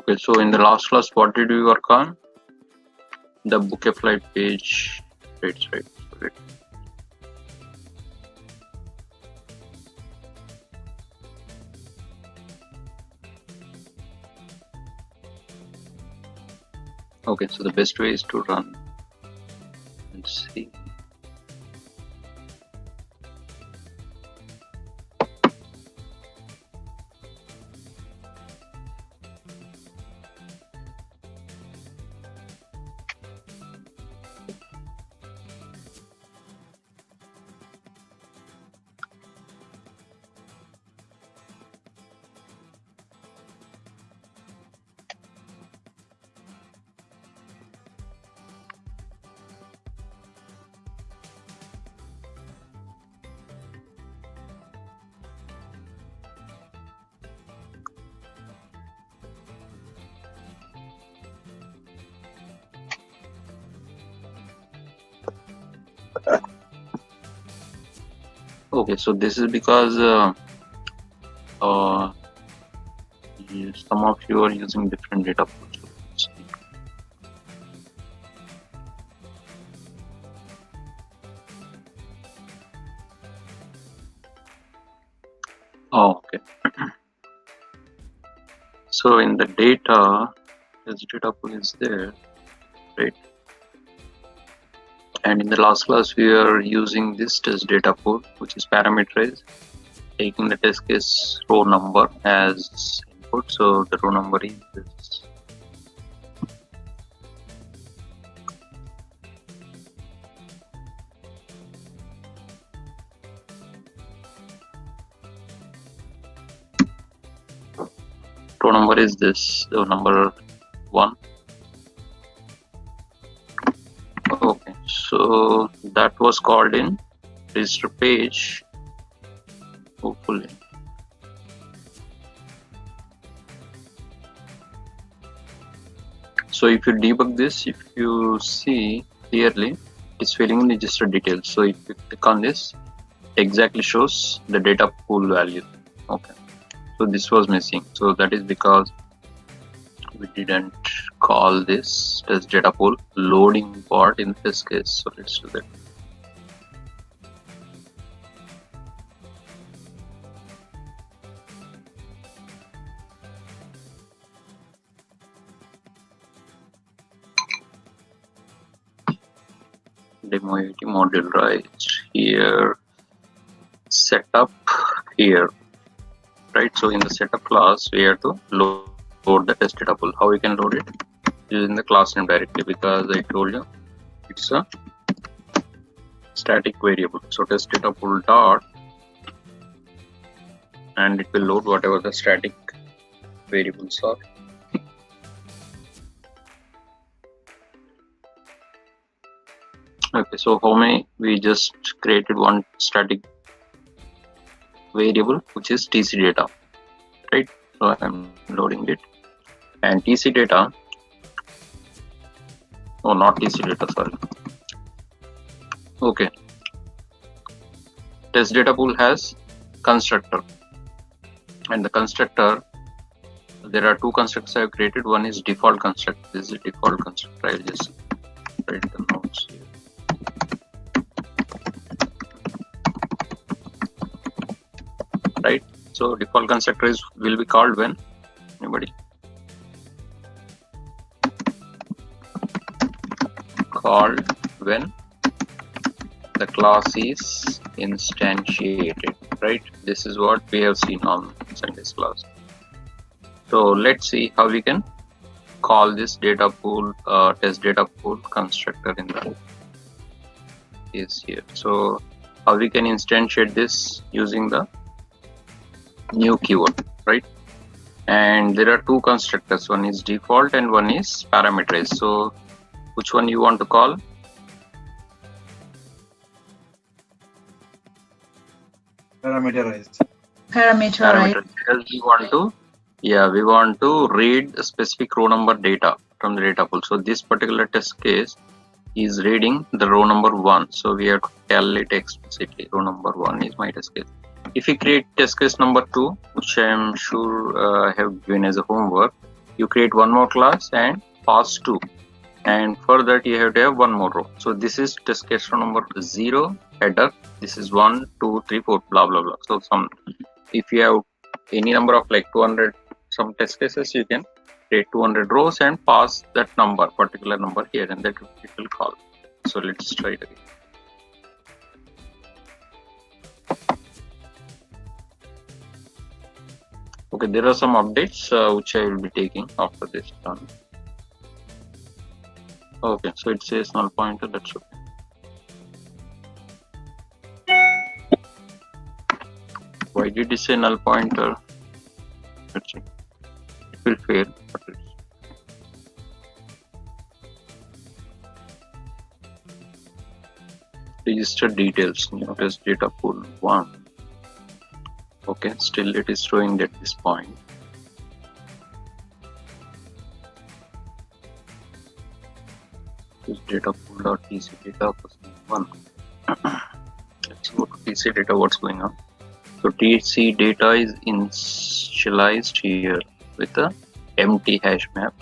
Okay, so in the last class, what did we work on? The bouquet flight page. Right. Okay, so the best way is to run and see. Okay, so this is because some of you are using different data pools. Oh, okay. So in the data, this data pool is there, right? And in the last class, we are using this test data pool, which is parameterized, taking the test case row number as input. So the row number is this. Row number is this, so number 1. Okay, so that was called in register page, hopefully. So if you debug this, if you see clearly, it's filling in register details. So if you click on this, exactly shows the data pool value. Okay, so this was missing. So that is because we didn't call this test data pool loading part in this case. So let's do that. DemoAUT module right here, setup here, right? So in the setup class, we have to load the test data pool. How we can load it? Using the class name directly, because I told you it's a static variable. So test data pool dot, and it will load whatever the static variables are. Okay, so how many? We just created one static variable, which is TC data, right? So I'm loading it, and TC data. Oh, not TC data, sorry. Okay. Test data pool has constructor, and the constructor, there are 2 constructors I have created. One is default constructor. This is a default constructor. I'll just write the notes here. Right. So default constructor will be called when? Anybody? Called when the class is instantiated, right? This is what we have seen on Sunday's class. So let's see how we can call this data pool, test data pool constructor in the case here. So how we can instantiate this using the new keyword, right? And there are 2 constructors. One is default and one is parameterized. So which one you want to call? Parameterized. Because we want to read a specific row number data from the data pool. So this particular test case is reading the row number 1. So we have to tell it explicitly. Row number 1 is my test case. If we create test case number 2, which I am sure I have given as a homework, you create one more class and pass 2, and for that you have to have one more row. So this is test case number 0 header. This is 1, 2, 3, 4, blah blah blah. So if you have any number of like 200 some test cases, you can create 200 rows and pass that particular number here, and that it will call. So let's try it again. Okay, there are some updates which I will be taking after this done. Okay, so it says null pointer, that's okay. Why did it say null pointer? Let's see. It will fail, but it's register details. Notice data pool 1. Okay, still it is showing at this point. This data pool.tc data person 1. Let's go to tc data. What's going on? So tc data is initialized here with a empty hash map,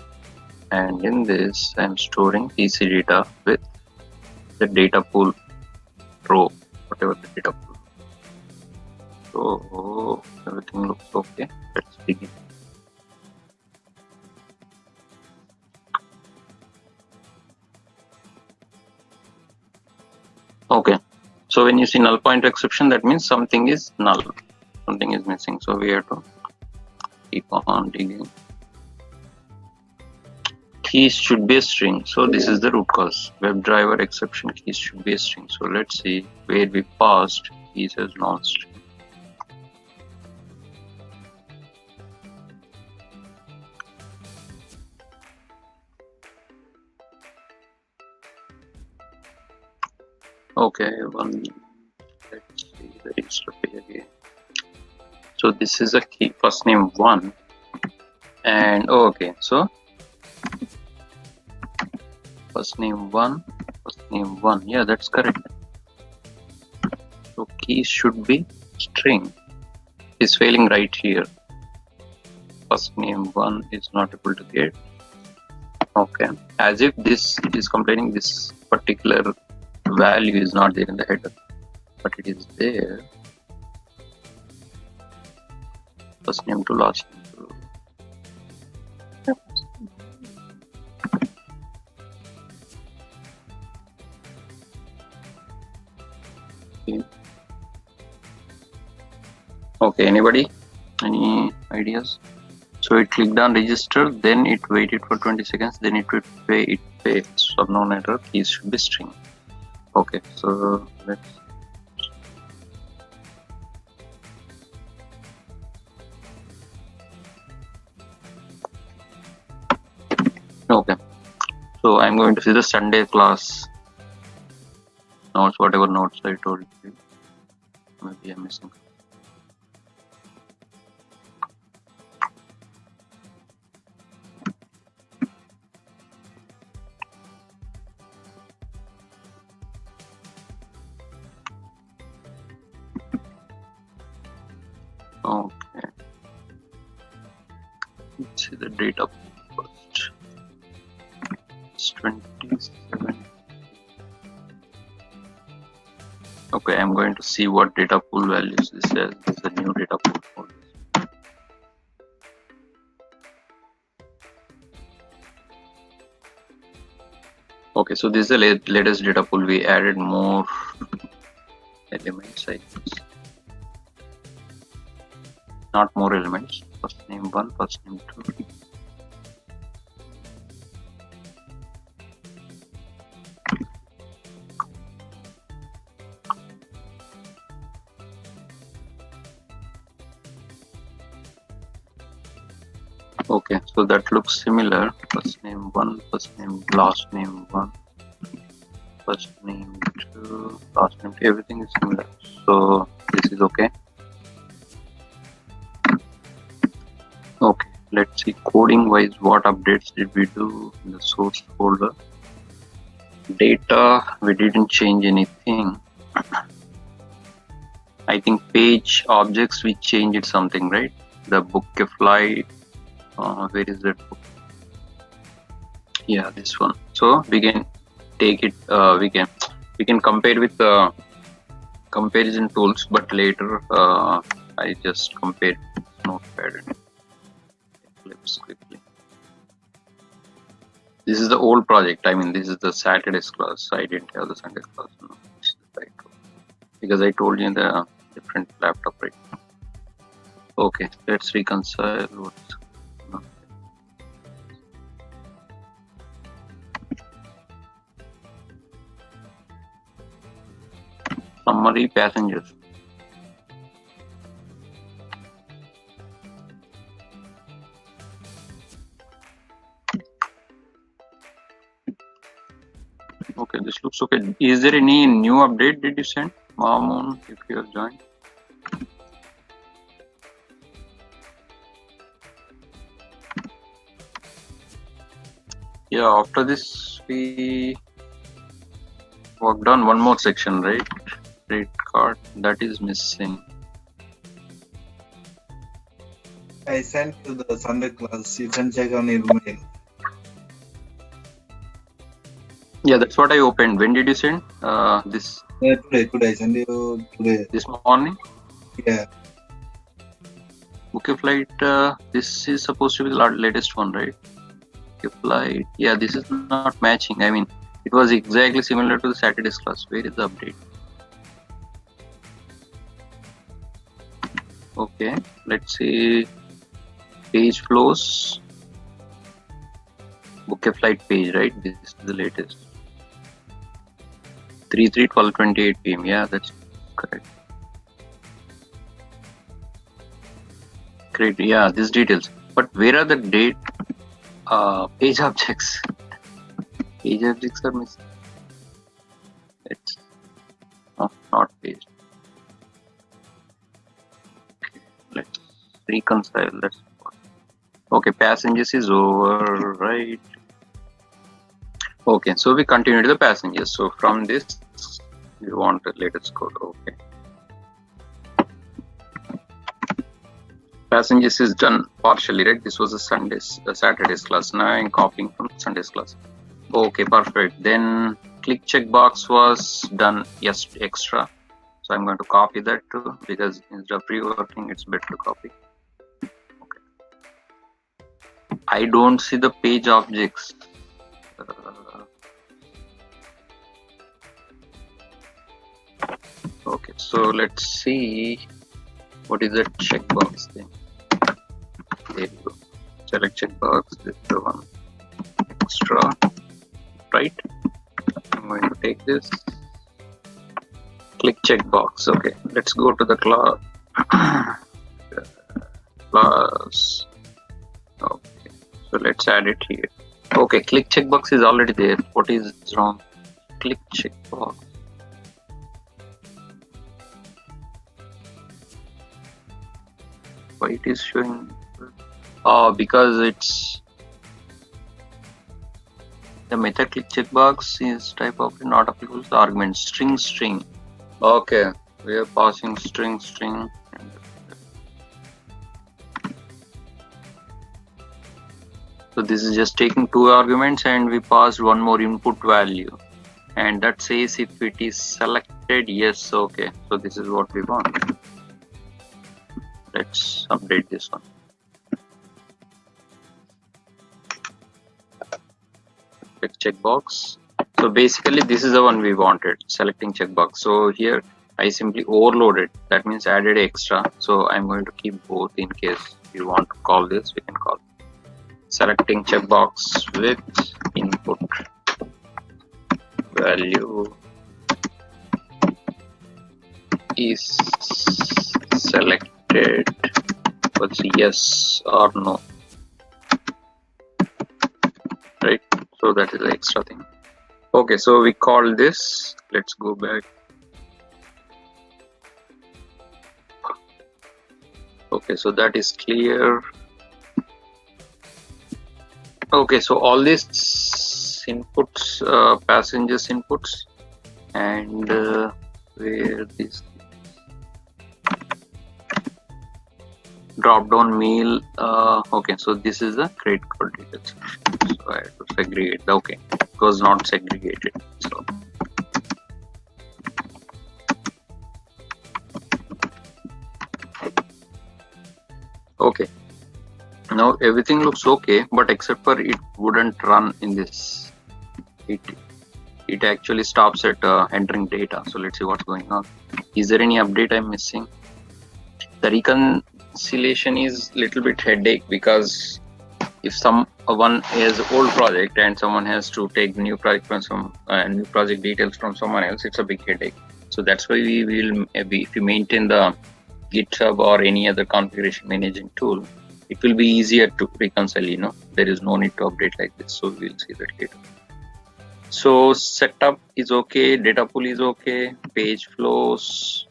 and in this I'm storing tc data with the data pool row, whatever the data pool. So everything looks okay. Let's begin. Okay, so when you see null pointer exception, that means something is null, something is missing. So we have to keep on digging. Keys should be a string. So this is the root cause. WebDriver exception keys should be a string. So let's see where we passed keys as non-string. Okay, let's see the register page again. So this is a key, first name 1, and okay, so first name 1, yeah, that's correct. So keys should be string. Is failing right here. First name 1 is not able to get. Okay, as if this is complaining this particular value is not there in the header, but it is there. First name to last name to. Okay, anybody? Any ideas? So it clicked on register, then it waited for 20 seconds, then it would pay. It pays. Unknown error. Keys should be string. Okay, so let's. Okay, so I'm going to see the Sunday class notes, whatever notes I told you. Maybe I'm missing. Okay, let's see the data first. It's 27. Okay, I'm going to see what data pool values this is. This is a new data pool for this. Okay, so this is the latest data pool. We added more elements, I guess. Not more elements. First name 1, first name 2. Okay, so that looks similar. First name 1, first name, last name 1, first name 2, last name 2. Everything is similar. So this is okay. Okay, let's see coding wise what updates did we do in the source folder. Data, we didn't change anything. I think page objects we changed something, right? The bookify Where is that book? Yeah, this one. So we can take it. We can compare with comparison tools, but later I just compared Notepad and Eclipse quickly. This is the old project. I mean, this is the Saturday's class. I didn't have the Sunday class. No, because I told you in the different laptop, right? Okay, let's reconcile what's summary passengers. Okay, this looks okay. Is there any new update did you send, Mamoon, if you have joined? Yeah, after this we worked on one more section, right? Credit card, that is missing. I sent to the Sunday class. You can check on your mail. Yeah, that's what I opened. When did you send this? Today. I send you today. This morning? Yeah. Okay, flight. This is supposed to be the latest one, right? Okay, flight. Yeah, this is not matching. I mean, it was exactly similar to the Saturday's class. Where is the update? Okay, let's see. Page flows. Booking flight page, right? This is the latest. 3/3/12/28 p.m. Yeah, that's correct. Great. Yeah, these details. But where are the date? Page objects. Page objects are missing. It's not page. Okay, let's reconcile. That's okay. Passengers is over, right? Okay, so we continue to the passengers. So from this, we want the latest code. Okay. Passengers is done partially, right? This was a Saturday's class. Now I'm copying from Sunday's class. Okay, perfect. Then click checkbox was done extra. So I'm going to copy that too, because instead of reworking, it's better to copy. Okay. I don't see the page objects. Okay, so let's see what is that checkbox thing. There you go. Select checkbox. This is the one extra, right? I'm going to take this. Click checkbox. Okay, let's go to the class. Class. Okay, so let's add it here. Okay, click checkbox is already there. What is wrong? Click checkbox. Why it is showing? Because it's the method click checkbox is type of not applicable to argument string. Okay, we are passing string. So this is just taking two arguments and we passed one more input value, and that says if it is selected, yes. Okay, so this is what we want. Let's update this one. Click checkbox. So basically this is the one we wanted, selecting checkbox. So here I simply overloaded, that means added extra. So I'm going to keep both in case you want to call this, we can call it. Selecting checkbox with input value is selected, what's yes or no, right? So that is the extra thing. Okay, so we call this, let's go back. Okay, so that is clear. Okay, so all these inputs, passengers inputs, and where this drop down mail. Okay, so this is the credit card details. So I have to segregate. Okay, it was not segregated. So okay, now everything looks okay, but except for it wouldn't run in this. It actually stops at entering data. So let's see what's going on. Is there any update I'm missing? The reconciliation is little bit headache, because if someone has old project and someone has to take new project from some new project details from someone else, it's a big headache. So that's why we will, if you maintain the GitHub or any other configuration managing tool, it will be easier to reconcile. There is no need to update like this. So we'll see that later. So setup is okay, data pool is okay, page flows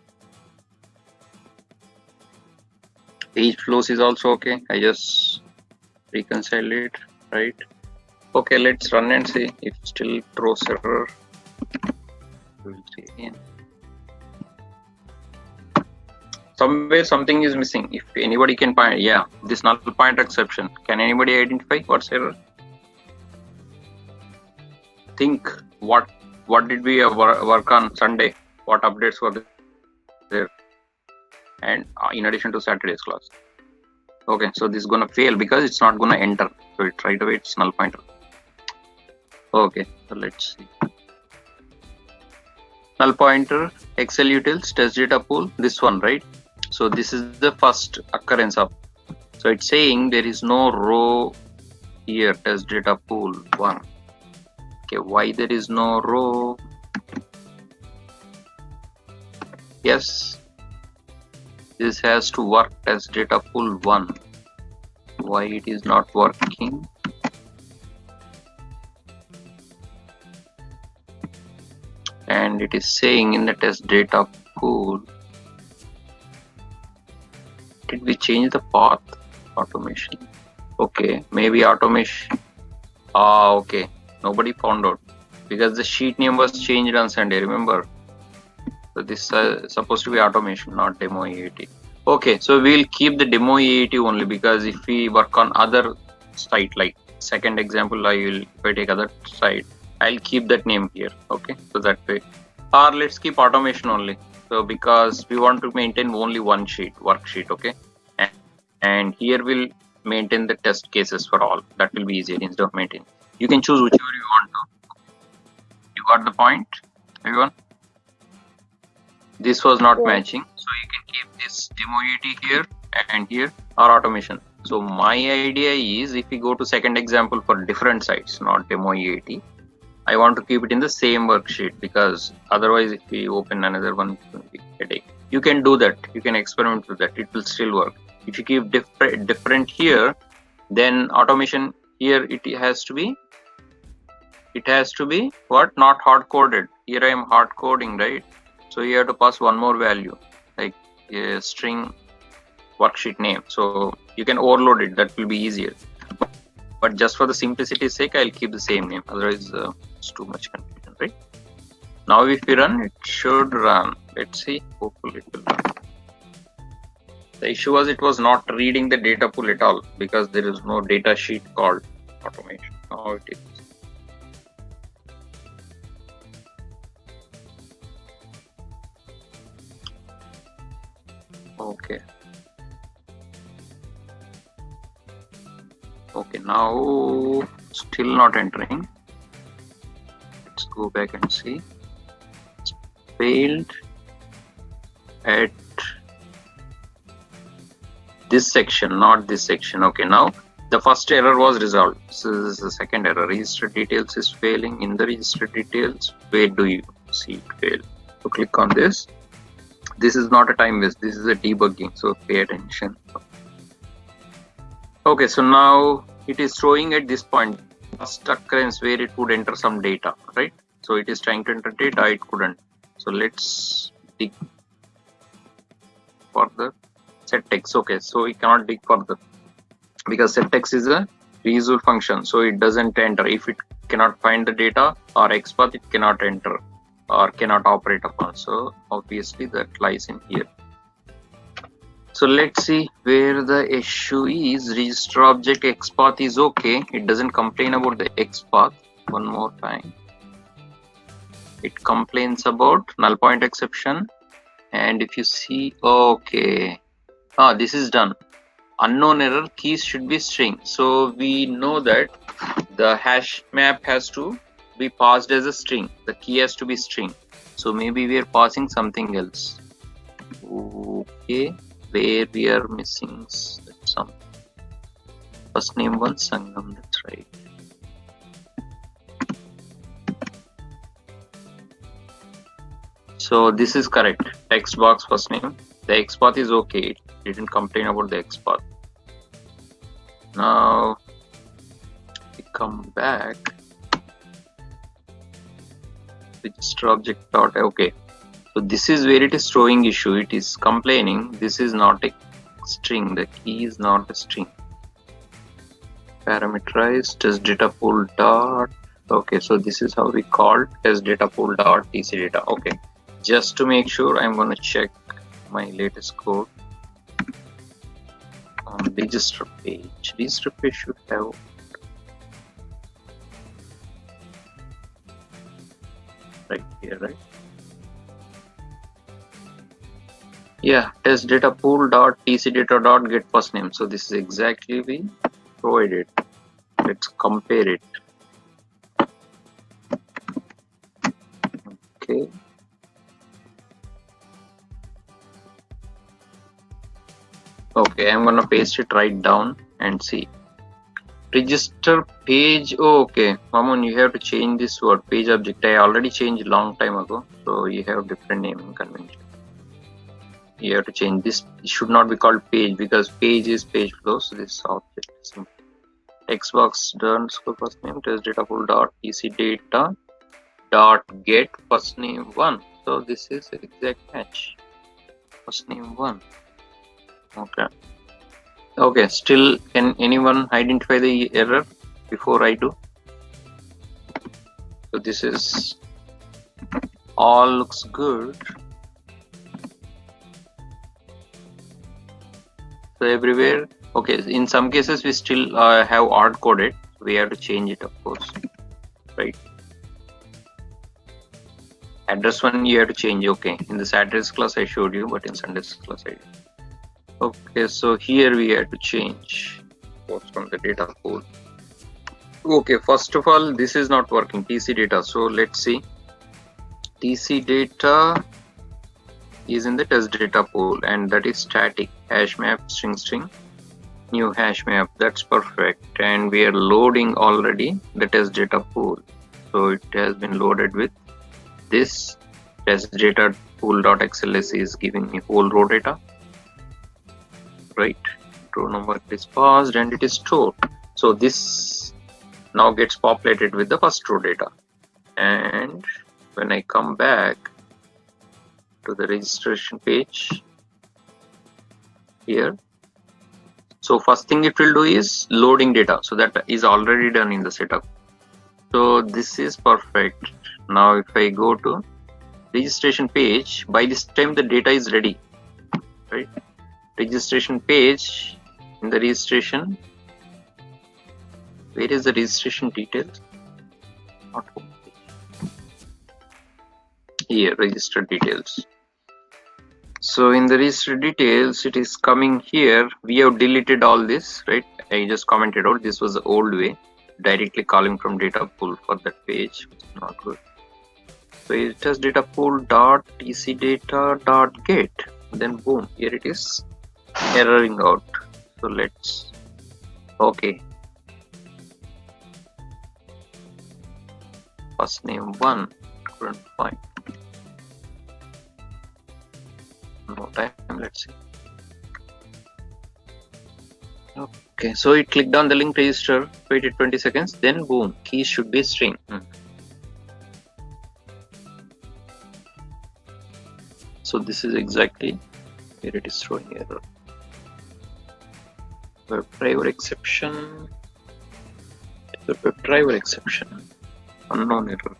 is also okay. I just reconcile it, right? Okay, let's run and see if still throws error. We'll see again. Somewhere something is missing. If anybody can find, yeah, this null pointer exception. Can anybody identify what's error? Think what did we work on Sunday? What updates were there? And in addition to Saturday's class. Okay, so this is gonna fail because it's not gonna enter. So it right away it's null pointer. Okay, so let's see. Null pointer, Excel utils, test data pool, this one, right? So this is the first occurrence of. So it's saying there is no row here, test data pool 1. Okay, why there is no row? Yes, this has to work as data pool 1. Why it is not working? And it is saying in the test data pool, did we change the path? Automation. Okay, maybe automation. Okay, nobody found out because the sheet name was changed on Sunday, remember? So this is supposed to be automation, not DemoAUT. Okay, so we'll keep the DemoAUT only, because if we work on other site, like second example, if I take other site, I'll keep that name here. Okay, so that way. Or let's keep automation only. So because we want to maintain only one sheet, worksheet, okay? And here we'll maintain the test cases for all. That will be easier instead of maintaining. You can choose whichever you want to. You got the point, everyone? This was not matching, so you can keep this DemoAUT here and here, or automation. So my idea is, if we go to second example for different sites, not DemoAUT, I want to keep it in the same worksheet, because otherwise if we open another one, it will be a headache. You can do that, you can experiment with that, it will still work. If you keep different here, then automation here, it has to be what? Not hard coded. Here I am hard coding, right? So you have to pass one more value, like a string worksheet name. So you can overload it, that will be easier. But just for the simplicity's sake, I'll keep the same name. Otherwise, it's too much confusion, right? Now if we run, it should run. Let's see, hopefully it will run. The issue was it was not reading the data pool at all, because there is no data sheet called automation. Now it is. Okay. Okay, now still not entering. Let's go back and see. It's failed at this section, not this section. Okay, now the first error was resolved. This is the second error. Register details is failing. In the register details, where do you see it fail? So click on this. This is not a time waste, this is a debugging, so pay attention. Okay, so now it is showing at this point first occurrence where it would enter some data, right? So it is trying to enter data, it couldn't. So let's dig further. Set text. Okay, so we cannot dig further because set text is a reusable function, so it doesn't enter. If it cannot find the data or XPath, it cannot enter or cannot operate upon. So obviously that lies in here. So let's see where the issue is. Register object XPath is okay. It doesn't complain about the XPath. One more time. It complains about null point exception. And if you see, okay. This is done. Unknown error, keys should be string. So we know that the hash map has to be passed as a string. The key has to be string. So maybe we are passing something else. Okay, where we are missing some first name one Sangam, that's right. So this is correct. Text box first name. The XPath is okay. It didn't complain about the XPath. Now we come back. Register object dot. Okay. So this is where it is throwing issue. It is complaining this is not a string. The key is not a string. Parameterize test data pool dot. Okay, so this is how we called test data pool dot tc data. Okay, just to make sure, I'm gonna check my latest code on register page. Register page should have right here, right? Yeah, test data pool dot tc data dot get first name. So this is exactly we provided. Let's compare it. Okay. Okay, I'm gonna paste it right down and see. Register page. Oh, okay, Mamun, you have to change this word page object. I already changed long time ago, so you have different naming convention. You have to change this. It should not be called page because page is page flow. So this object is textbox underscore first name test data pool dot tc data dot get first name one. So this is an exact match. First name one. Okay. Okay. Still, can anyone identify the error before I do? So this is all looks good. So everywhere, okay. In some cases, we still have hard coded. We have to change it, of course, right? Address one you have to change. Okay, in this address class I showed you, but in Sunday's class I did. Okay, so here we have to change what's from the data pool. Okay, first of all, this is not working. TC data. So let's see. TC data is in the test data pool and that is static hash map string new hash map. That's perfect, and we are loading already the test data pool. So it has been loaded with this test data pool.xls is giving me whole row data, right? Row number is passed and it is stored. So this now gets populated with the first row data, and when I come back to the registration page here, so first thing it will do is loading data. So that is already done in the setup. So this is perfect. Now if I go to registration page, by this time the data is ready, right? Registration page, in the registration, where is the registration details? Not home page. Here, register details. So in the register details, it is coming here. We have deleted all this, right? I just commented out this was the old way, directly calling from data pool for that page, which is not good. So it has data pool dot tc data dot get, then boom, here it is erroring out. So let's, okay, first name one, couldn't find. No time, let's see. Okay, so it clicked on the link register, waited 20 seconds, then boom, keys should be string. So this is exactly where it is throwing error. WebDriver exception. The WebDriver exception. Unknown error.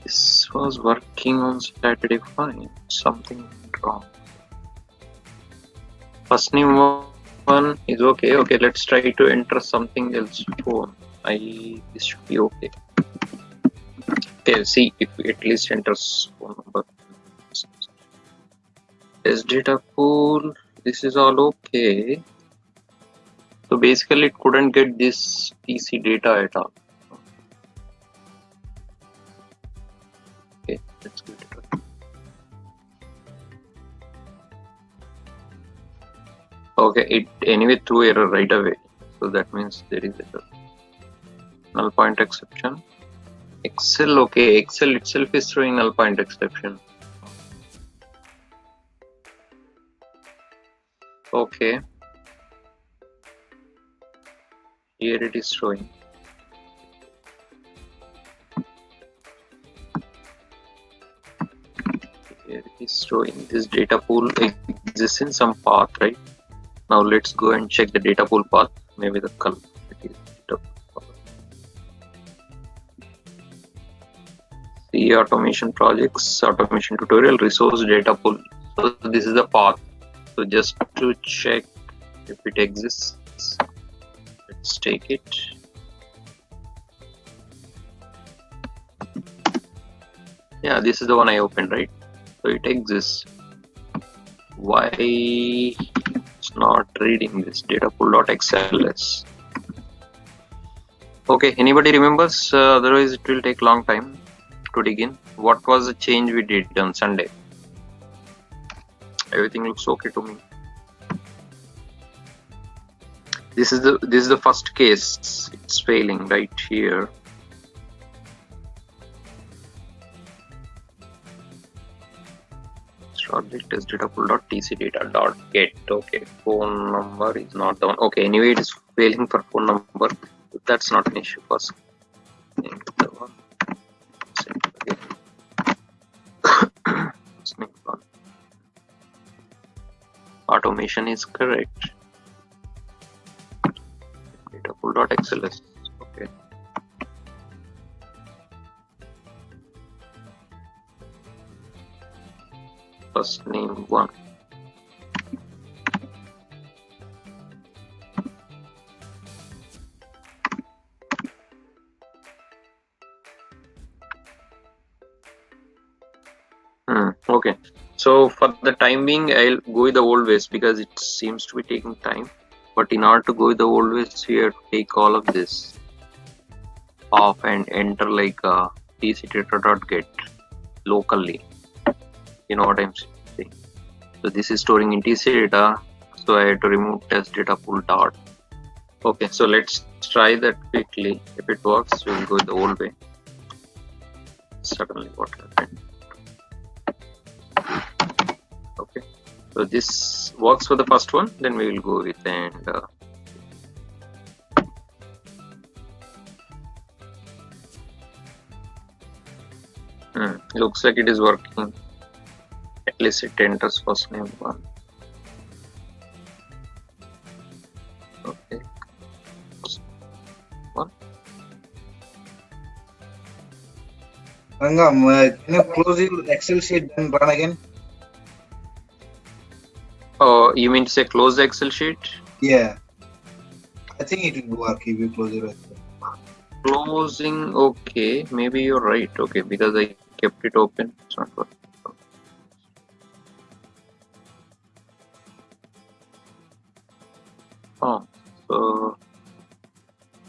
This this was working on Saturday fine. Something went wrong. First name one is okay. Okay, let's try to enter something else. Phone. This should be okay. Okay, see if it at least enters phone number. Test data pool. This is all okay. So basically, it couldn't get this TC data at all. Okay, let's get it. Okay, it anyway threw error right away. So that means there is error. Null point exception. Excel, okay, Excel itself is throwing null point exception. Okay. Here it is showing. Here it is showing this data pool exists in some path, right? Now let's go and check the data pool path. Maybe the color. See automation projects, automation tutorial, resource data pool. So this is the path. So just to check if it exists, let's take it. Yeah, this is the one I opened, right? So it exists. Why it's not reading this data pool.xls? Okay, anybody remembers? Otherwise it will take long time to dig in. What was the change we did on Sunday? Everything looks okay to me. This is the first case. It's failing right here. Project is data pool.tc data.get. Okay, phone number is not the one. Okay, anyway, it is failing for phone number. That's not an issue first. Automation is correct. Data pool.xls. Okay. First name one. Okay, so for the time being, I'll go with the old ways because it seems to be taking time. But in order to go with the old ways, we have to take all of this off and enter like tcdata.get locally. You know what I'm saying? So this is storing in tc data. So I have to remove test data pool dot. Okay, so let's try that quickly. If it works, we'll go the old way. Suddenly, what happened? Okay, so this works for the first one. Then we will go with and. Looks like it is working. At least it enters first name one. Okay. One. Ranga, can you close your Excel sheet and run again? Oh, you mean to say close the Excel sheet? Yeah. I think it will work if you close your Excel. Closing, okay. Maybe you're right. Okay, because I kept it open. It's not working. Oh, so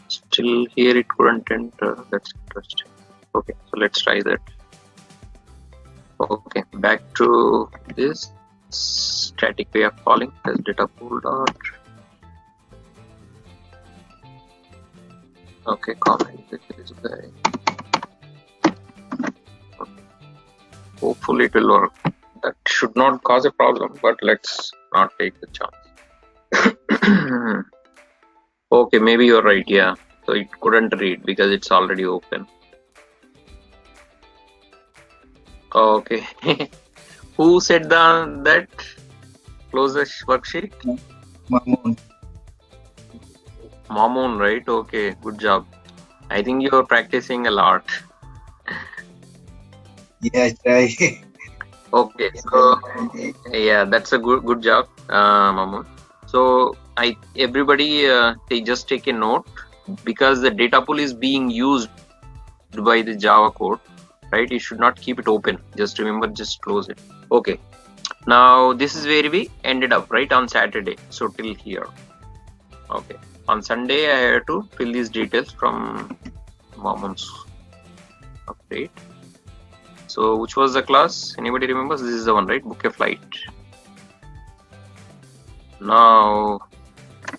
still here it couldn't enter. That's interesting. Okay, so let's try that. Okay, back to this static way of calling as data pool dot. Okay, comment this guy. Okay. Hopefully it will work. That should not cause a problem, but let's not take the chance. Okay, maybe you're right. Yeah, so it couldn't read because it's already open. Okay. Who said that? Close the worksheet. Mamoon, right? Okay, good job. I think you're practicing a lot. Yeah, try. Okay, so yeah, that's a good job, Mamun. So everybody just take a note, because the data pool is being used by the Java code, right? You should not keep it open. Just remember, just close it. Okay. Now this is where we ended up, right, on Saturday. So till here. Okay. On Sunday, I had to fill these details from Mamun's update. So which was the class? Anybody remembers? This is the one, right? Book a flight. Now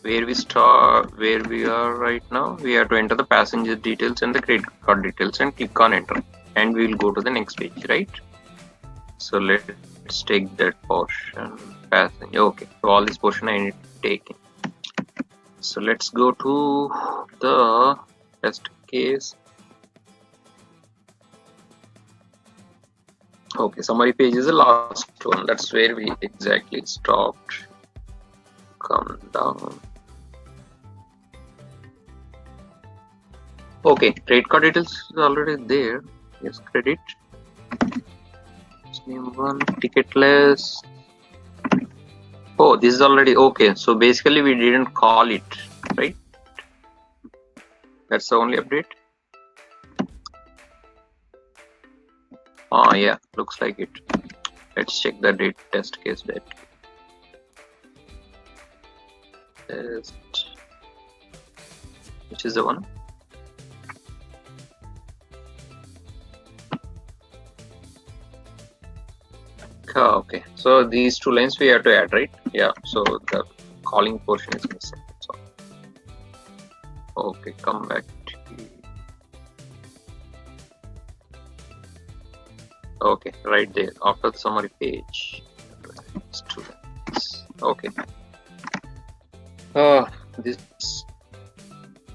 where we are right now, we have to enter the passenger details and the credit card details and click on enter, and we will go to the next page, right? So let's take that portion. Passenger. Okay, so all this portion I need to take in. So let's go to the test case. Okay, summary page is the last one. That's where we exactly stopped. Come down. Okay, credit card details is already there. Yes, credit. Name one, ticketless. Oh, this is already okay. So basically we didn't call it, right? That's the only update. Oh yeah, looks like it. Let's check the date test case date. Test. Which is the one? Okay, so these two lines we have to add, right? Yeah, so the calling portion is missing. So okay, come back to, okay, right there after the summary page. Students. Okay. This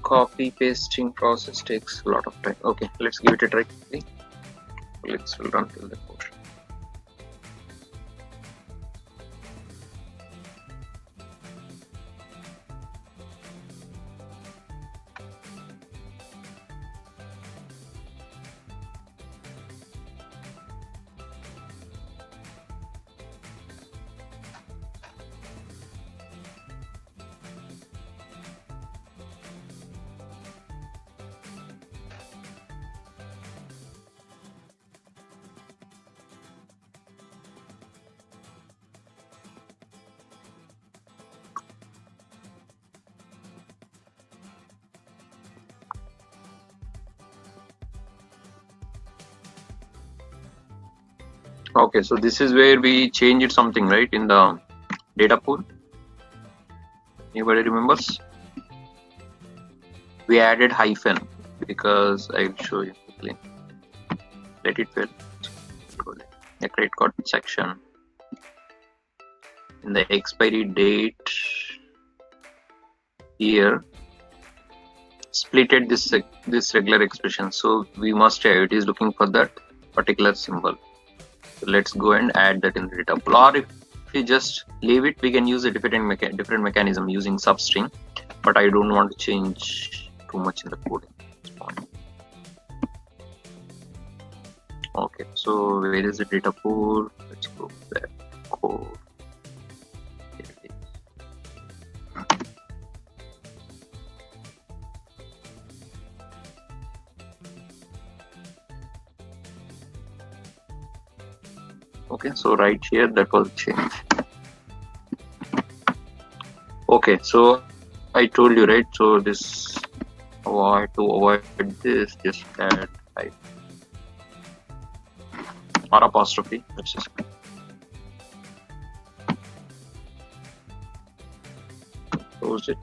copy pasting process takes a lot of time. Okay, let's give it a try quickly. Let's run till the portion. Okay, so this is where we changed something, right, in the data pool. Anybody remembers? We added hyphen because I'll show you quickly. Let it fill. The credit card section. In the expiry date here, splitted this regular expression. So we must have, it is looking for that particular symbol. So let's go and add that in the data pool. Or if we just leave it, we can use a different mechanism using substring, but I don't want to change too much in the coding at this point. Okay, so where is the data pool? Let's go back. Code. Here it is. Okay, so right here that was changed. Okay, so I told you, right? So this, to avoid this, just add type or apostrophe. Let's just close it.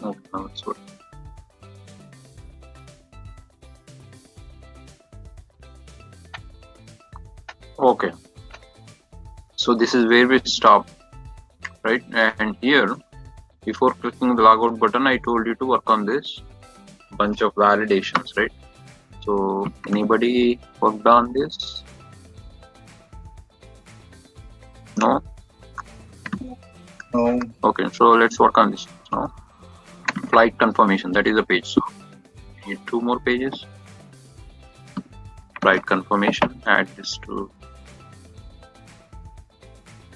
Okay, now it's good. Okay, so this is where we stop, right? And here, before clicking the logout button, I told you to work on this bunch of validations, right? So anybody worked on this? No? No. Okay, so let's work on this now. Flight confirmation, that is a page. So we need 2 more pages. Flight confirmation, add this to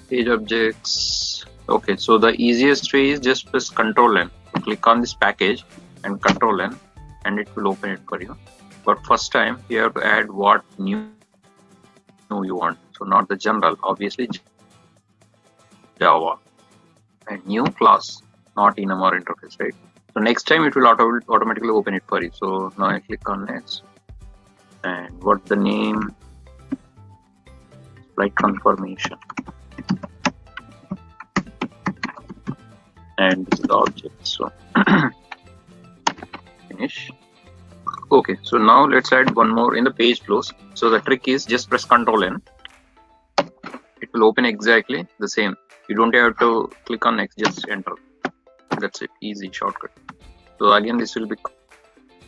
page objects. Okay, so the easiest way is just press Control N. Click on this package and Control N, and it will open it for you. But first time you have to add what new you want. So not the general, obviously Java, and new class, not enum interface, right? So next time it will automatically open it for you. So now I click on next, and what the name? Flight confirmation, and this is the object. So finish. Okay, so now let's add one more in the page flows. So the trick is just press Ctrl N. It will open exactly the same. You don't have to click on next, just enter. That's it, easy shortcut. So again, this will be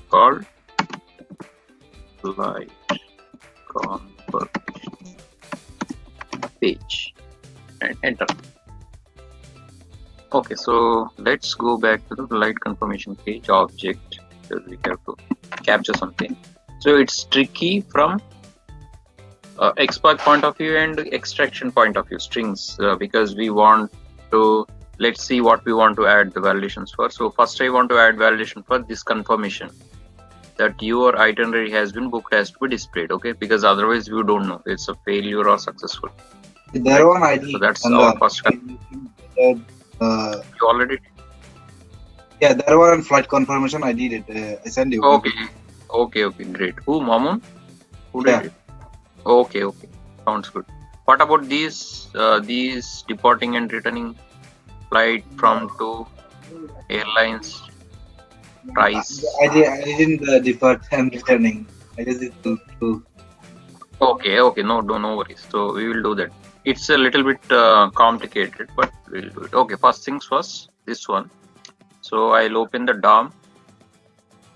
called Flight confirmation page, and enter. Okay, so let's go back to the flight confirmation page object, because we have to capture something. So it's tricky from export point of view and extraction point of view, strings, because we want to, let's see what we want to add the validations for. So first I want to add validation for this confirmation that your itinerary has been booked, has to be displayed, okay, because otherwise we don't know it's a failure or successful. There one ID. So that's our first. You already did? Yeah, there one flight confirmation. I did it. I sent you. Okay, great. Who, Mamun? Who did it? Okay, sounds good. What about these departing and returning flight from to airlines price? I didn't depart and returning. I just did two. Okay, no worries. So we will do that. It's a little bit complicated, but we'll do it. Okay, first things first, this one. So I'll open the DOM,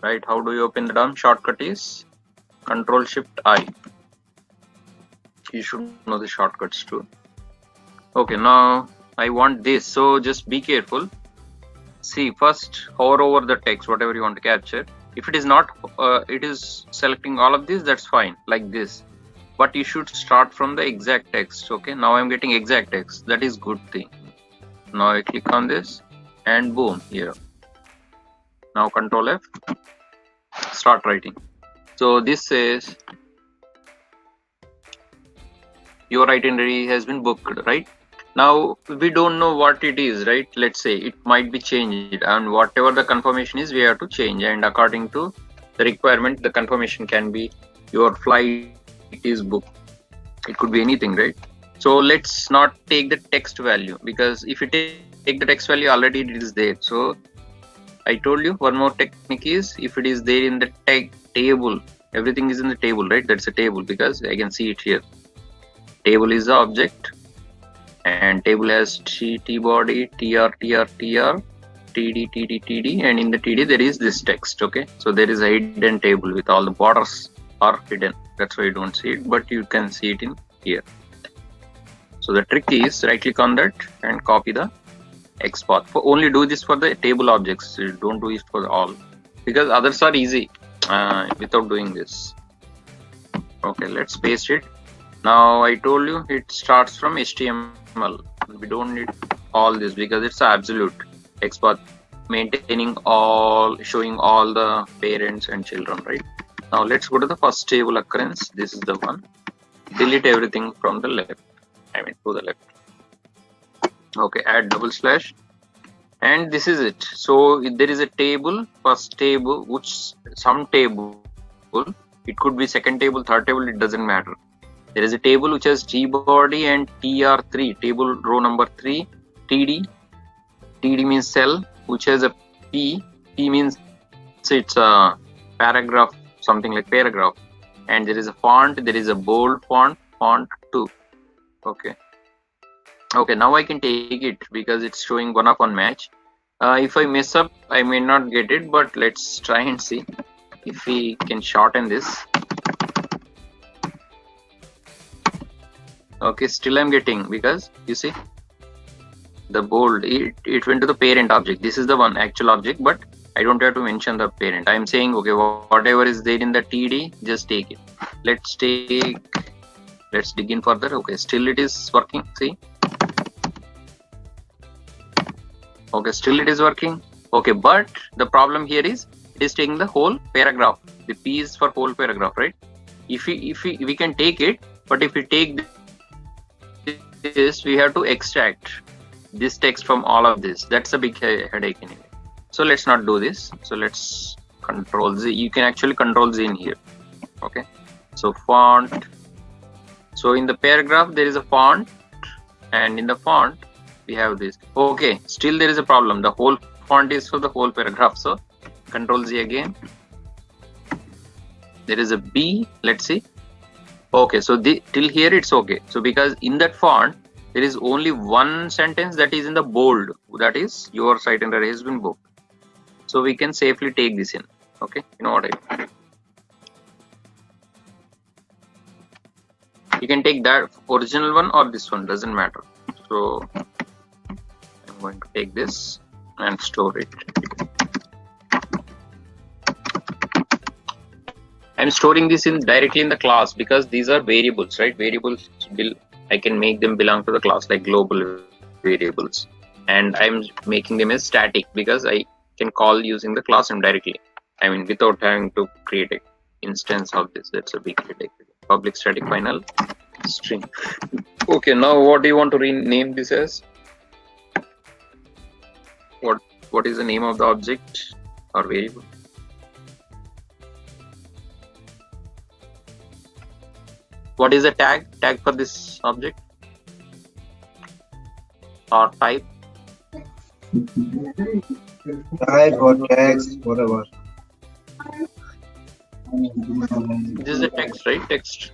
right? How do you open the DOM? Shortcut is Control-Shift-I. You should know the shortcuts too. Okay, now I want this, so just be careful. See, first hover over the text, whatever you want to capture. If it is not, it is selecting all of this, that's fine, like this. But you should start from the exact text. Okay, now I'm getting exact text. That is good thing. Now I click on this and boom, here. Now Control F, start writing. So this says your itinerary has been booked, right? Now we don't know what it is, right? Let's say it might be changed, and whatever the confirmation is, we have to change, and according to the requirement, the confirmation can be your flight is booked. It could be anything, right? So let's not take the text value, because if you take the text value, already it is there. So I told you one more technique is, if it is there in the table, everything is in the table, right? That's a table, because I can see it here. Table is the object, and table has t body, tr, td, and in the td there is this text. Okay, so there is a hidden table with all the borders are hidden. That's why you don't see it, but you can see it in here. So the trick is right click on that and copy the export. Only do this for the table objects. You don't do it for all, because others are easy without doing this. Okay, let's paste it. Now I told you it starts from HTML. We don't need all this because it's absolute export, maintaining all, showing all the parents and children, right? Now let's go to the first table occurrence. This is the one. Delete everything from the left. To the left. Okay, add double slash, and this is it. So there is a table, first table, which some table, it could be second table, third table, it doesn't matter. There is a table which has T body and TR3, table row number 3, TD means cell, which has a P means it's a paragraph, something like paragraph, and there is a font, there is a bold font 2. Okay, now I can take it because it's showing 1-of-1 match. If I mess up, I may not get it, but let's try and see if we can shorten this. Okay, still I'm getting, because you see the bold, it went to the parent object. This is the one actual object, but I don't have to mention the parent. I'm saying, okay, whatever is there in the TD, just take it. Let's dig in further. Okay, still it is working. See, okay, still it is working. Okay, but the problem here is it is taking the whole paragraph. The P is for whole paragraph, right? If we can take it, but if we take this, we have to extract this text from all of this. That's a big headache anyway. So let's not do this. So let's Control Z. You can actually Control Z in here. Okay, so font. So in the paragraph there is a font, and in the font we have this. Okay, still there is a problem. The whole font is for the whole paragraph. So Control Z again. There is a B. Let's see. Okay, so till here it's okay. So because in that font there is only one sentence that is in the bold, that is your site itinerary has been booked. So we can safely take this in. Okay, you know what I mean? You can take that original one or this one, doesn't matter. So I'm going to take this and store it. I'm storing this in directly in the class because these are variables, right? Variables, I can make them belong to the class like global variables, and I'm making them as static because I can call using the class name directly. I mean, without having to create an instance of this. That's a big headache. Public static final string. Okay, now what do you want to rename this as? What is the name of the object or variable? What is the tag for this object or type? Type or text, whatever. This is the text, right? Text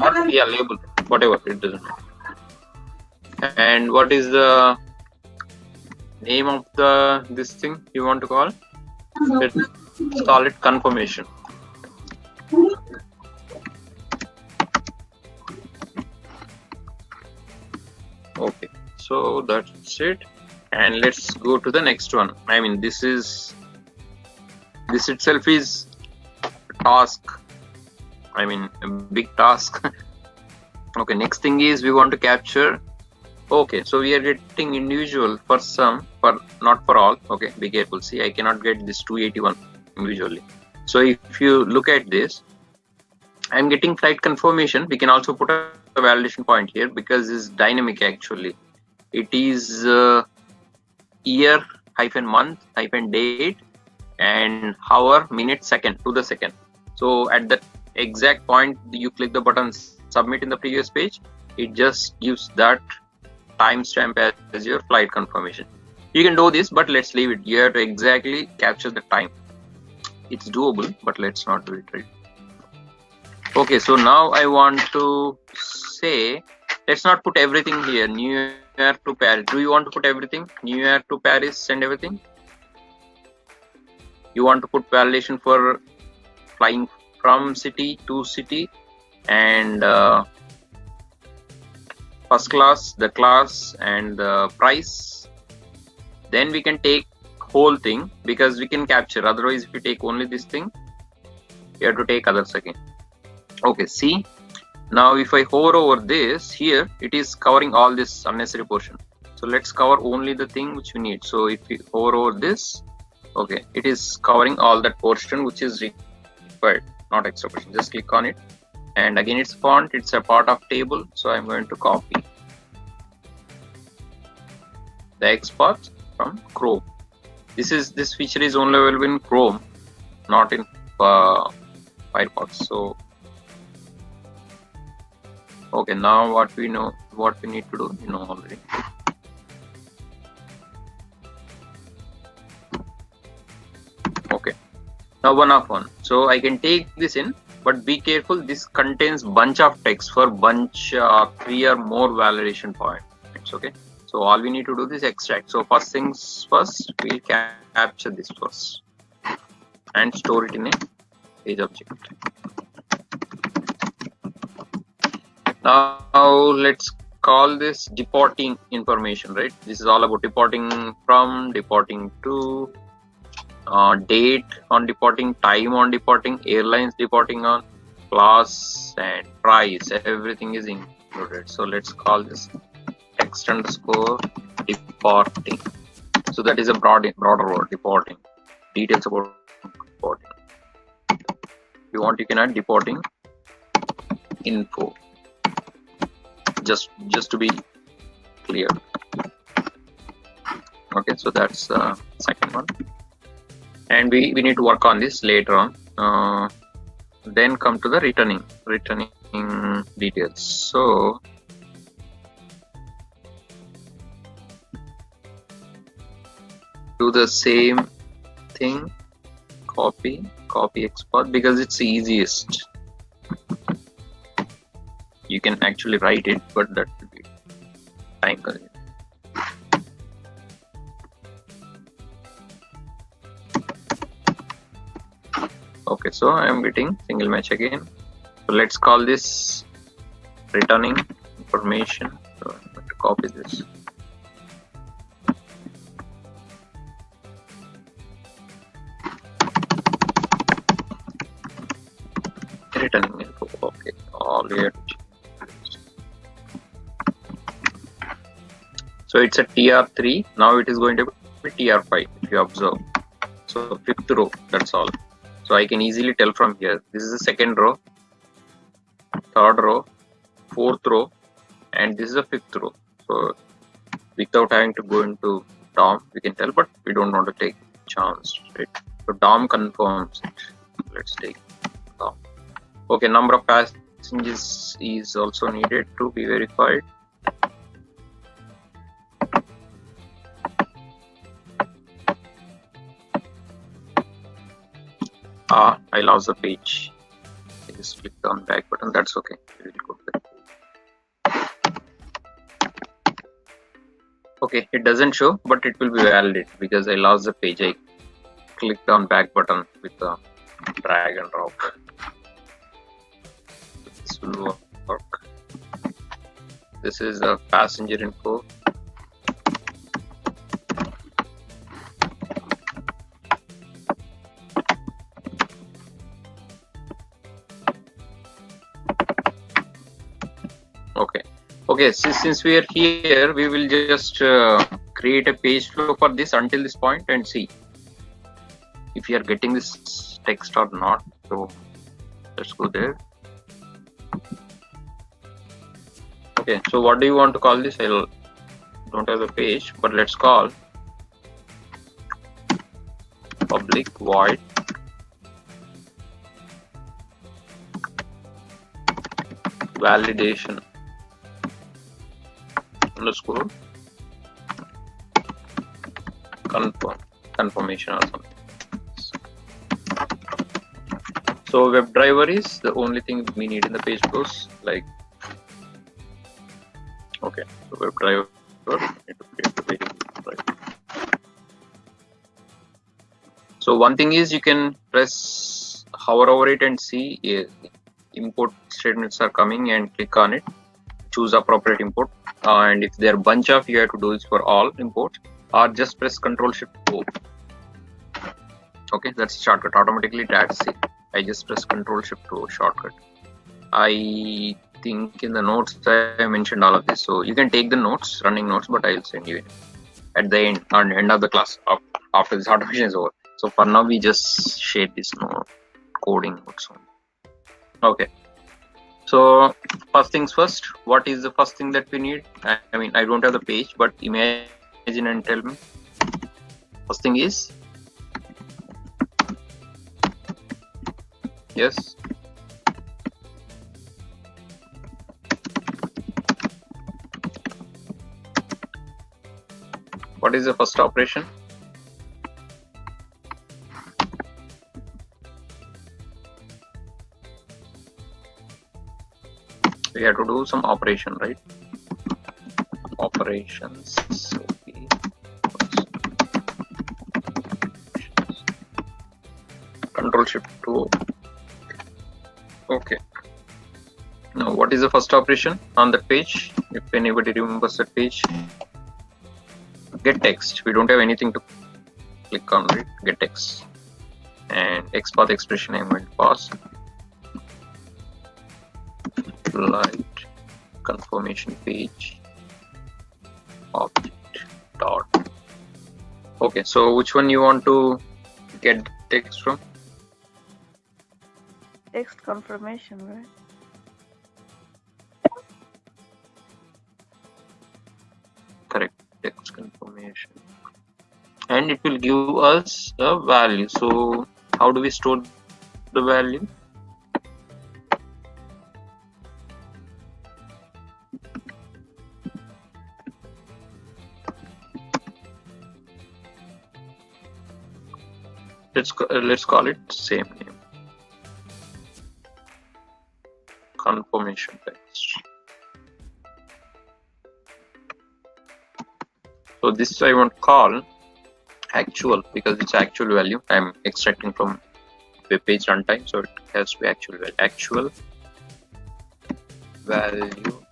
or yeah, label, whatever, it doesn't matter. And what is the name of this thing you want to call? Let's call it confirmation. Okay, so that's it, and let's go to the next one. I mean, this itself is a task. I mean, a big task. Okay, next thing is we want to capture. Okay, so we are getting individual for some, for not for all. Okay, be careful. See, I cannot get this 281 individually. So if you look at this, I'm getting flight confirmation. We can also put a validation point here because it's dynamic actually. It is year -month -date and hour, minute, second to the second. So at that exact point you click the button submit in the previous page, it just gives that timestamp as your flight confirmation. You can do this, but let's leave it. You have to exactly capture the time. It's doable, but let's not do it, right? Okay, so now I want to say, let's not put everything here. New York to Paris. Do you want to put everything? New York to Paris and everything? You want to put validation for flying from city to city and first class, the class and the price. Then we can take whole thing because we can capture. Otherwise, if you take only this thing, you have to take others again. Okay, see, now if I hover over this here, it is covering all this unnecessary portion. So let's cover only the thing which we need. So if we hover over this, okay, it is covering all that portion which is required, not extra portion. Just click on it, and again it's font, it's a part of table. So I'm going to copy the export from Chrome. This feature is only available in Chrome, not in Firefox. So okay, now what we need to do, you know already. Now one of one. So I can take this in, but be careful. This contains bunch of text for bunch 3 or more validation points. Okay. So all we need to do is extract. So first things first, we'll capture this first and store it in a page object. Now let's call this deporting information, right? This is all about deporting from, deporting to, date on deporting, time on deporting, airlines deporting on, class and price. Everything is included. So let's call this text underscore deporting. So that is a broader word, deporting. Details about deporting. If you want, you can add deporting info. Just to be clear. Okay, so that's the second one, and we need to work on this later on. Then come to the returning details. So do the same thing, copy export, because it's the easiest. You can actually write it, but that will be time consuming. Okay, so I am getting single match again. So let's call this returning information. So I'm going to copy this. Returning info. Okay, all here. So it's a TR3. Now it is going to be TR5 if you observe. So fifth row, that's all. So I can easily tell from here. This is the second row, third row, fourth row, and this is the fifth row. So without having to go into DOM, we can tell, but we don't want to take chance, right? So DOM confirms it. Let's take DOM. Okay, number of passengers is also needed to be verified. I lost the page. I just clicked on back button. That's okay. We will go back. Okay, it doesn't show, but it will be valid because I lost the page. I clicked on back button with the drag and drop. This will work. This is a passenger info. Okay, since we are here, we will just create a page flow for this until this point and see if you are getting this text or not. So let's go there. Okay, so what do you want to call this? I don't have the page, but let's call public void validation underscore confirmation or something. So WebDriver is the only thing we need in the page flows. Like, okay, so WebDriver need to create the variable. So one thing is you can press hover over it and see import statements are coming and click on it. Choose appropriate import, and if there are bunch of, you have to do this for all imports, or just press Ctrl+Shift+O. Okay, that's a shortcut. Automatically it adds it. I just press Ctrl+Shift+O shortcut. I think in the notes I mentioned all of this, so you can take the notes, running notes, but I'll send you at the end, on the end of the class after this automation is over. So for now we just share this note, coding notes. Okay. So first things first, what is the first thing that we need? I mean, I don't have the page, but imagine and tell me. First thing is, yes. What is the first operation? we have to do some operation, right? Operations. Okay. Control Shift 2. Okay. Now, what is the first operation on that page? If anybody remembers that page, get text. We don't have anything to click on, right? Get text. And XPath expression I'm going to pass. Light confirmation page object dot. Okay, so which one you want to get text from? Text confirmation, right? Correct, text confirmation. And it will give us a value. So how do we store the value? Let's call it same name. Confirmation text. So this I want to call actual because it's actual value. I'm extracting from web page runtime, so it has to be actual value. Actual value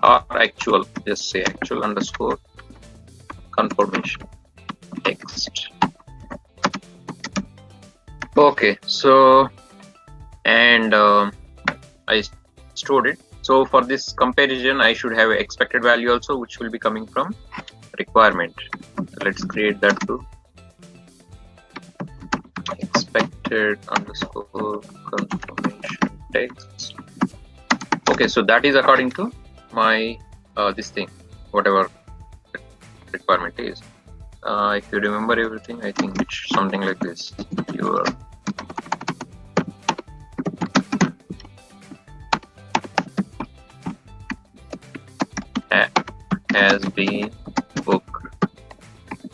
or actual. Just say actual underscore confirmation text. Okay, so and I stored it. So for this comparison, I should have expected value also, which will be coming from requirement. Let's create that too. Expected underscore confirmation text. Okay, so that is according to my this thing, whatever requirement is. If you remember everything, I think it's something like this. Your has been booked,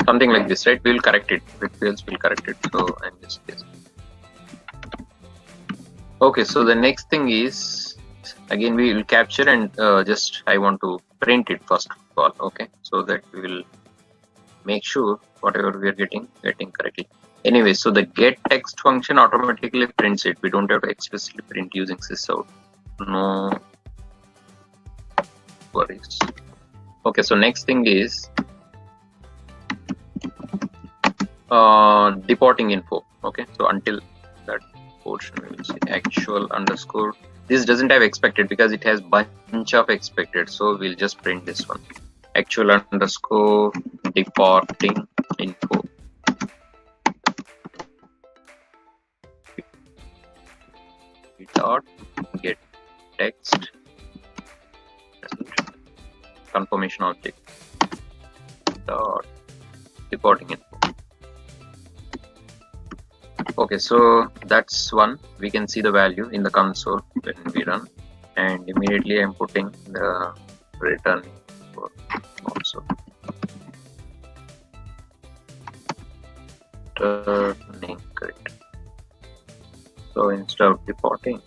something like this, right? We'll correct it. Else we'll correct it. So I'm just this. Okay, so the next thing is again we will capture and just I want to print it first of all. Okay, so that we will make sure whatever we are getting correctly. Anyway, so the get text function automatically prints it. We don't have to explicitly print using sysout. No worries. Okay, so next thing is deporting info. Okay, so until that portion we will say actual underscore. This doesn't have expected because it has bunch of expected, so we'll just print this one. Actual underscore deporting info. Dot get text confirmation object dot deporting info. Okay, so that's one. We can see the value in the console when we run, and immediately I'm putting the return also. Turning correct. So instead of deporting,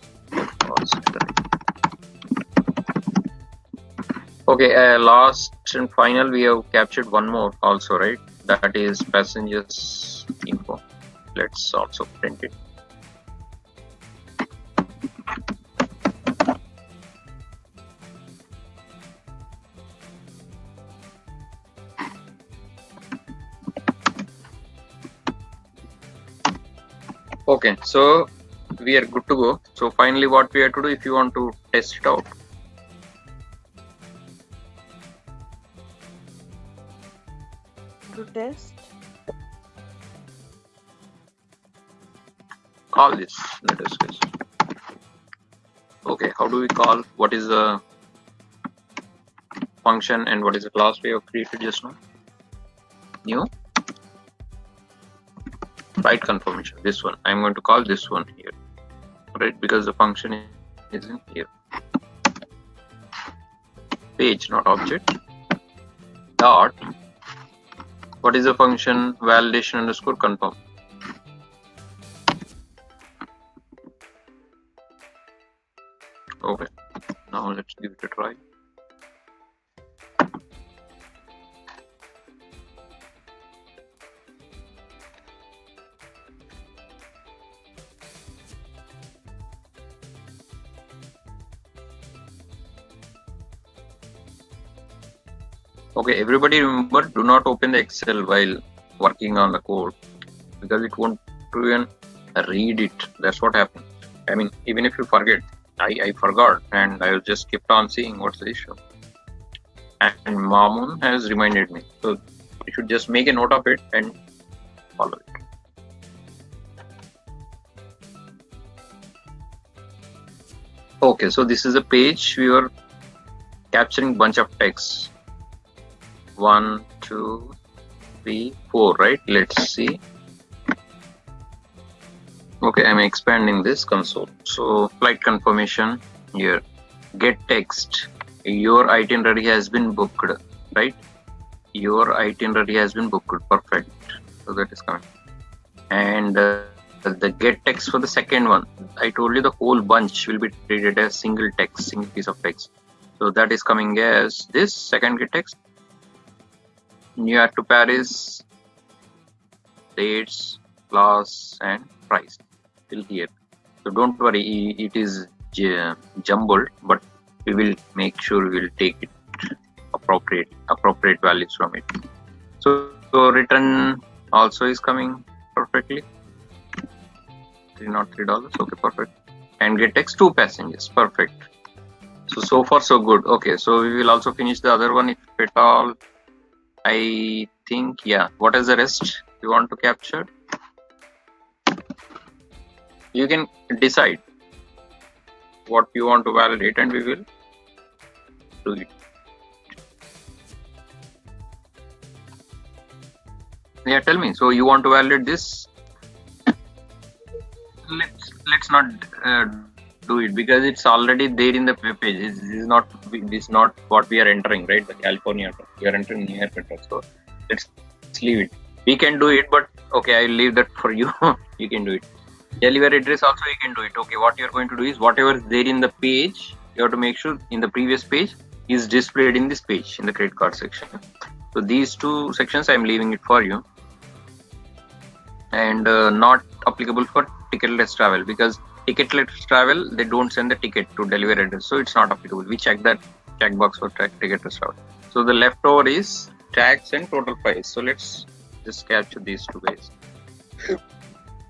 okay, last and final, we have captured one more also, right? That is passengers info. Let's also print it. Okay, so we are good to go. So finally what we have to do, if you want to test it out, To test. call this. Let us guess. Okay, how do we call? What is the function and what is the class we have created just now? New write confirmation. This one I'm going to call this one here, right? Because the function is in here. Page, not object. Dot. What is the function? Validation underscore confirm. Okay, now let's give it a try. Okay, everybody remember, do not open the Excel while working on the code because it won't even read it. That's what happened. I mean, even if you forget, I forgot and I just kept on seeing what's the issue. And Mamun has reminded me. So you should just make a note of it and follow it. Okay, so this is a page we were capturing bunch of text. 1, 2, 3, 4, right? Let's see. Okay, I'm expanding this console. So flight confirmation here. Get text. Your itinerary has been booked, right? Your itinerary has been booked. Perfect. So that is coming. And the get text for the second one. I told you the whole bunch will be treated as single text, single piece of text. So that is coming as this second get text. New York to Paris, dates, class, and price till here. So don't worry, it is jumbled, but we will make sure we will take it appropriate values from it. So return also is coming perfectly. $303. Okay, perfect. And get text 2 passengers. Perfect. So far so good. Okay, so we will also finish the other one if at all. I think, yeah. What is the rest you want to capture? You can decide what you want to validate and we will do it. Yeah, tell me. So you want to validate this? Let's not do it because it's already there in the page. This is not what we are entering, right? The California, we are entering New York. So let's leave it. We can do it, but okay, I'll leave that for you. You can do it. Delivery address also you can do it. Okay, what you're going to do is whatever is there in the page, you have to make sure in the previous page is displayed in this page in the credit card section. So these two sections I'm leaving it for you, and not applicable for ticketless travel because ticketless travel they don't send the ticket to delivery address, so it's not applicable. We check that checkbox for ticketless travel. So the leftover is tax and total price. So let's just capture these two guys.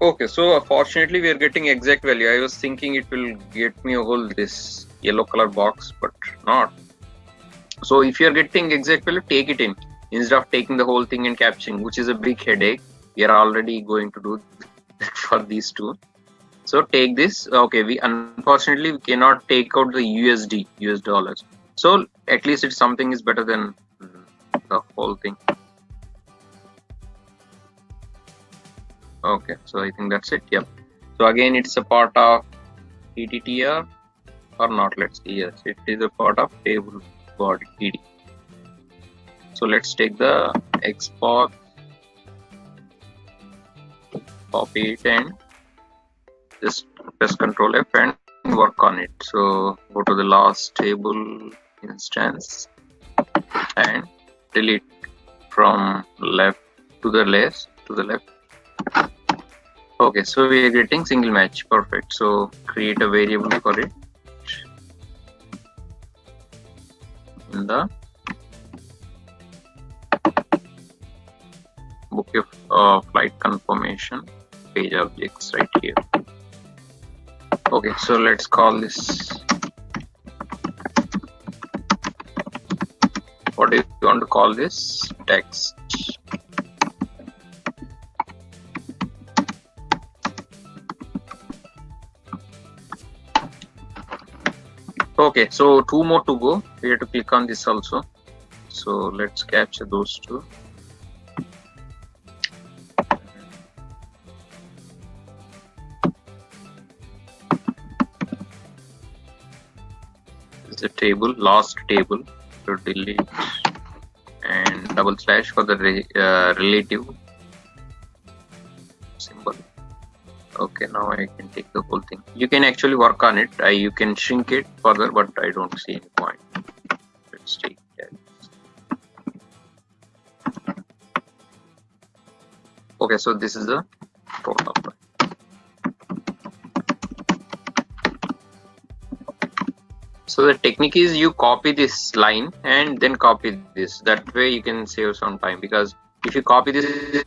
Okay, so fortunately we are getting exact value. I was thinking it will get me a whole this yellow color box, but not. So if you are getting exact value, take it in instead of taking the whole thing and capturing, which is a big headache. We are already going to do that for these two. So take this. Okay, we unfortunately we cannot take out the US dollars. So at least it's something is better than the whole thing. Okay, so I think that's it. Yep. So again, it's a part of TTTR or not. Let's see. Yes, it is a part of table body TD. So let's take the export, copy it, and just press Ctrl F and work on it. So go to the last table instance and delete from left to the left to the left. Okay, so we are getting single match. Perfect. So create a variable for it in the book of flight confirmation page objects right here. Okay, so let's call this. What do you want to call this? Text. Okay, so two more to go. We have to click on this also. So let's capture those two. This is the table, last table. So delete and double slash for the relative symbol. Okay, now I can take the whole thing. You can actually work on it. You can shrink it further, but I don't see any point. Let's take that. Okay, so this is the total. So the technique is you copy this line and then copy this. That way you can save some time, because if you copy this